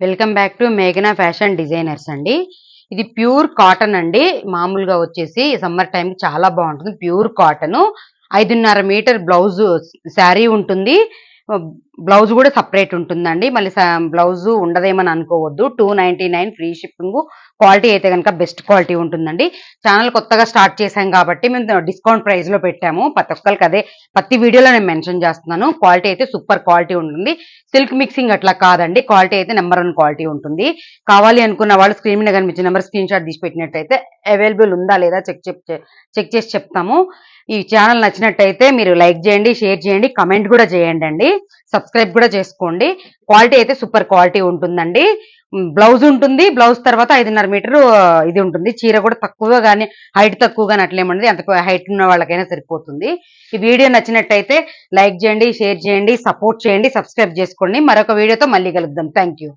Welcome back to మేఘనా fashion designers అండి. ఇది ప్యూర్ కాటన్ అండి. మామూలుగా వచ్చేసి సమ్మర్ టైంకి చాలా బాగుంటుంది. Pure cotton 5.5 metre blouse sari ఉంటుంది. బ్లౌజ్ కూడా సపరేట్ ఉంటుందండి. మళ్ళీ బ్లౌజ్ ఉండదేమని అనుకోవద్దు. 299 ఫ్రీ షిప్పింగ్. క్వాలిటీ అయితే కనుక బెస్ట్ క్వాలిటీ ఉంటుందండి. ఛానల్ కొత్తగా స్టార్ట్ చేశాం కాబట్టి మేము డిస్కౌంట్ ప్రైస్ లో పెట్టాము. ప్రతి ఒక్కరికి అదే ప్రతి వీడియోలో నేను మెన్షన్ చేస్తున్నాను. క్వాలిటీ అయితే సూపర్ క్వాలిటీ ఉంటుంది. సిల్క్ మిక్సింగ్ అట్లా కాదండి. క్వాలిటీ అయితే నెంబర్ 1 క్వాలిటీ ఉంటుంది. కావాలి అనుకున్న వాళ్ళు స్క్రీన్ మీద కనిపించిన నెంబర్ స్క్రీన్ షాట్ తీసి పెట్టినట్టయితే అవైలబుల్ ఉందా లేదా చెక్ చేసి చెప్తాము. ఈ ఛానల్ నచ్చినట్టయితే మీరు లైక్ చేయండి, షేర్ చేయండి, కమెంట్ కూడా చేయండి అండి. సబ్స్క్రైబ్ కూడా చేసుకోండి. క్వాలిటీ అయితే సూపర్ క్వాలిటీ ఉంటుందండి. బ్లౌజ్ ఉంటుంది. బ్లౌజ్ తర్వాత 5.5 మీటర్ ఇది ఉంటుంది. చీర కూడా తక్కువగా కానీ హైట్ తక్కువ కానీ అట్లేమండి. అంత హైట్ ఉన్న వాళ్ళకైనా సరిపోతుంది. ఈ వీడియో నచ్చినట్టయితే లైక్ చేయండి, షేర్ చేయండి, సపోర్ట్ చేయండి, సబ్స్క్రైబ్ చేసుకోండి. మరొక వీడియోతో మళ్ళీ కలుద్దాం. Thank you.